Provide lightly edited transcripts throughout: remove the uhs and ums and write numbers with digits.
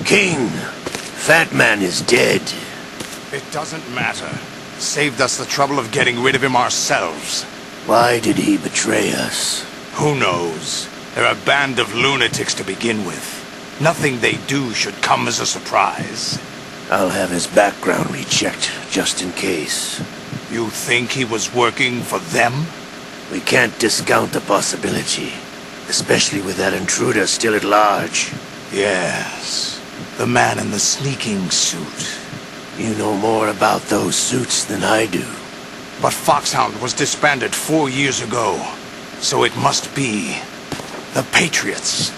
King, Fat Man is dead. It doesn't matter. Saved us the trouble of getting rid of him ourselves. Why did he betray us? Who knows? They're a band of lunatics to begin with. Nothing they do should come as a surprise. I'll have his background rechecked, just in case. You think he was working for them? We can't discount the possibility, especially with that intruder still at large. Yes, the man in the sneaking suit. You know more about those suits than I do. But Foxhound was disbanded 4 years ago, so it must be the Patriots.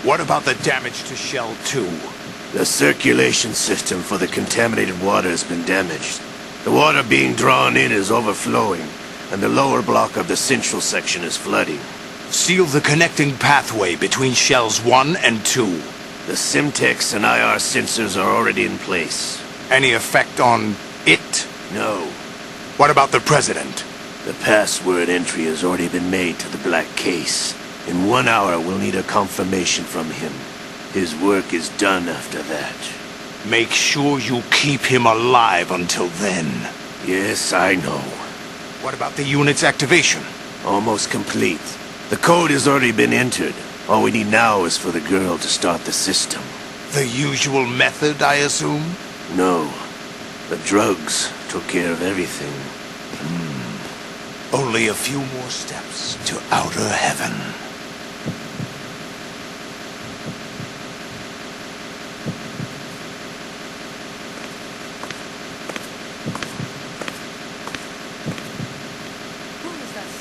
What about the damage to Shell 2? The circulation system for the contaminated water has been damaged. The water being drawn in is overflowing, and the lower block of the central section is flooding. Seal the connecting pathway between Shells 1 and 2. The Simtex and IR sensors are already in place. Any effect on it? No. What about the President? The password entry has already been made to the black case. In 1 hour, we'll need a confirmation from him. His work is done after that. Make sure you keep him alive until then. Yes, I know. What about the unit's activation? Almost complete. The code has already been entered. All we need now is for the girl to start the system. The usual method, I assume? No. The drugs took care of everything. Only a few more steps to outer heaven.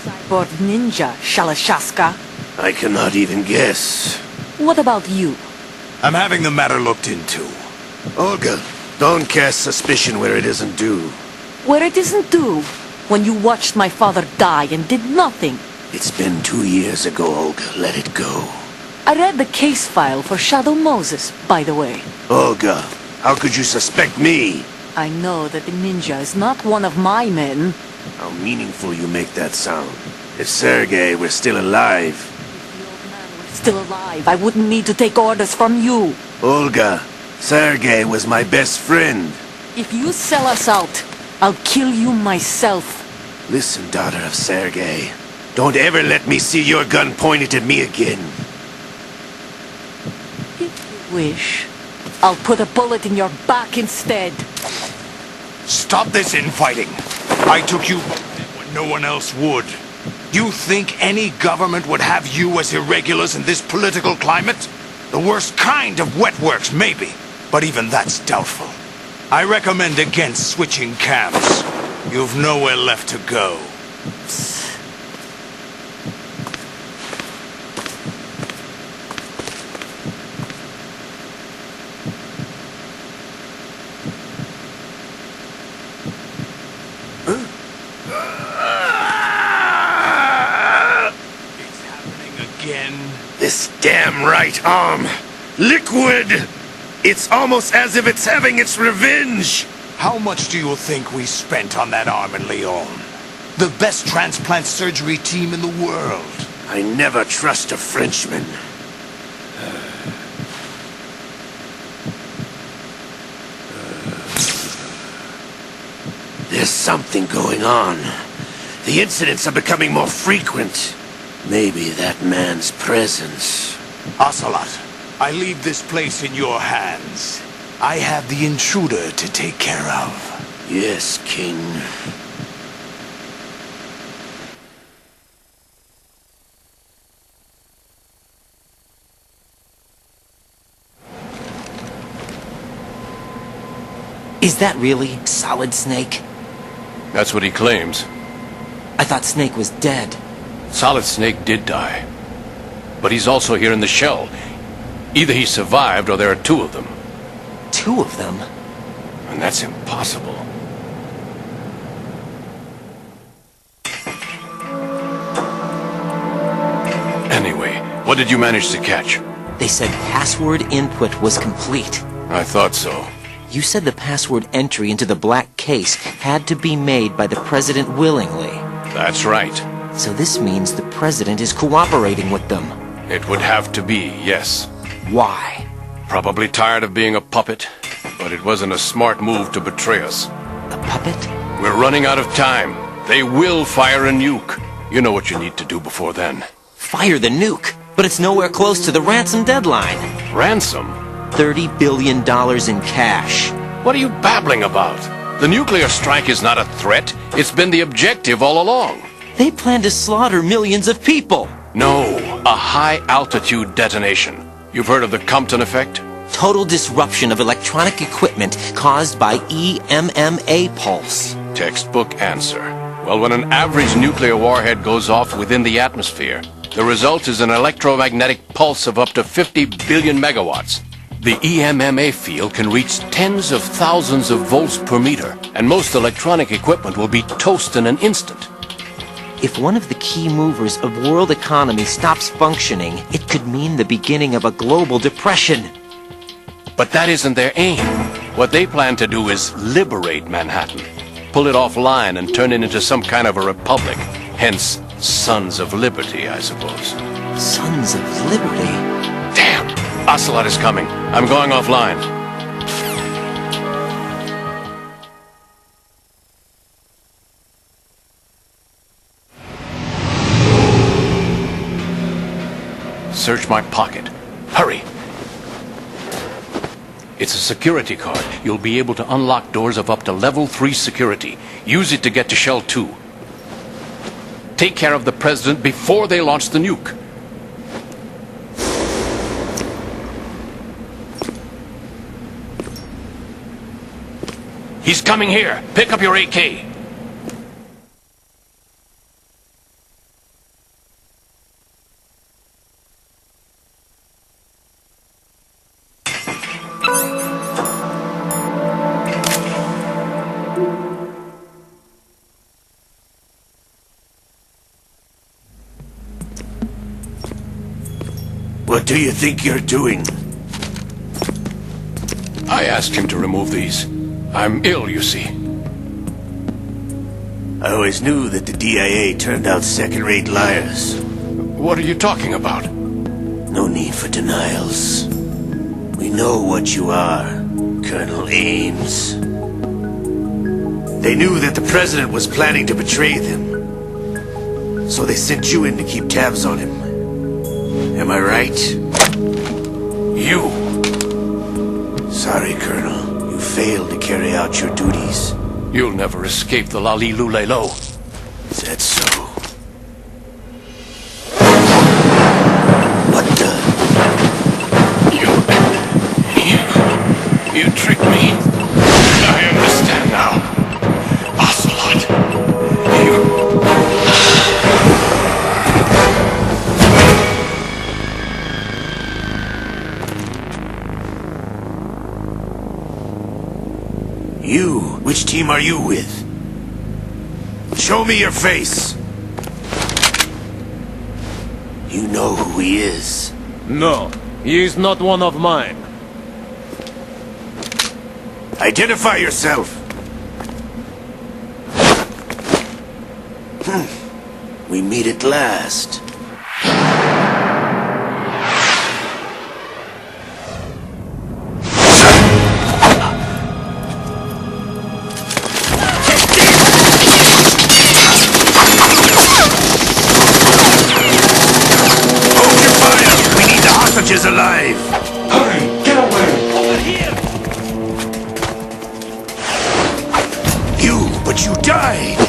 Cyborg ninja, Shalashaska. I cannot even guess. What about you? I'm having the matter looked into. Olga, don't cast suspicion where it isn't due. Where it isn't due, when you watched my father die and did nothing. It's been 2 years ago, Olga. Let it go. I read the case file for Shadow Moses, by the way. Olga, how could you suspect me? I know that the ninja is not one of my men. How meaningful you make that sound. If Sergei were still alive... If the old man were still alive, I wouldn't need to take orders from you. Olga, Sergei was my best friend. If you sell us out, I'll kill you myself. Listen, daughter of Sergei. Don't ever let me see your gun pointed at me again. If you wish, I'll put a bullet in your back instead. Stop this infighting. I took you when no one else would. You think any government would have you as irregulars in this political climate? The worst kind of wet works, maybe. But even that's doubtful. I recommend against switching camps. You've nowhere left to go. It's happening again. This damn right arm. Liquid! It's almost as if it's having its revenge. How much do you think we spent on that arm in Lyon? The best transplant surgery team in the world. I never trust a Frenchman. There's something going on. The incidents are becoming more frequent. Maybe that man's presence. Ocelot, I leave this place in your hands. I have the intruder to take care of. Yes, King. Is that really Solid Snake? That's what he claims. I thought Snake was dead. Solid Snake did die. But he's also here in the shell. Either he survived or there are two of them. Two of them? And that's impossible. Anyway, what did you manage to catch? They said password input was complete. I thought so. You said the password entry into the black case had to be made by the President willingly. That's right. So this means the President is cooperating with them. It would have to be, yes. Why? Probably tired of being a puppet, but it wasn't a smart move to betray us. A puppet? We're running out of time. They will fire a nuke. You know what you need to do before then. Fire the nuke, but it's nowhere close to the ransom deadline. Ransom? $30 billion in cash. What are you babbling about? The nuclear strike is not a threat. It's been the objective all along. They plan to slaughter millions of people. No, a high-altitude detonation. You've heard of the Compton effect? Total disruption of electronic equipment caused by EMMA pulse. Textbook answer. Well, when an average nuclear warhead goes off within the atmosphere, the result is an electromagnetic pulse of up to 50 billion megawatts. The EMMA field can reach tens of thousands of volts per meter, and most electronic equipment will be toast in an instant. If one of the key movers of world economy stops functioning, it could mean the beginning of a global depression. But that isn't their aim. What they plan to do is liberate Manhattan. Pull it offline and turn it into some kind of a republic. Hence, Sons of Liberty, I suppose. Sons of Liberty? Damn! Ocelot is coming. I'm going offline. Search my pocket. Hurry! It's a security card. You'll be able to unlock doors of up to level 3 security. Use it to get to Shell 2. Take care of the President before they launch the nuke. He's coming here. Pick up your AK. What do you think you're doing? I asked him to remove these. I'm ill, you see. I always knew that the DIA turned out second-rate liars. What are you talking about? No need for denials. We know what you are, Colonel Ames. They knew that the President was planning to betray them. So they sent you in to keep tabs on him. Am I right? You! Sorry, Colonel. You failed to carry out your duties. You'll never escape the Lali Lulelo. Is that so? What the? You tricked me. I understand now. Ocelot. You? Which team are you with? Show me your face! You know who he is. No, he is not one of mine. Identify yourself! We meet at last. Is alive! Hurry! Get away! Over here! You, but you died!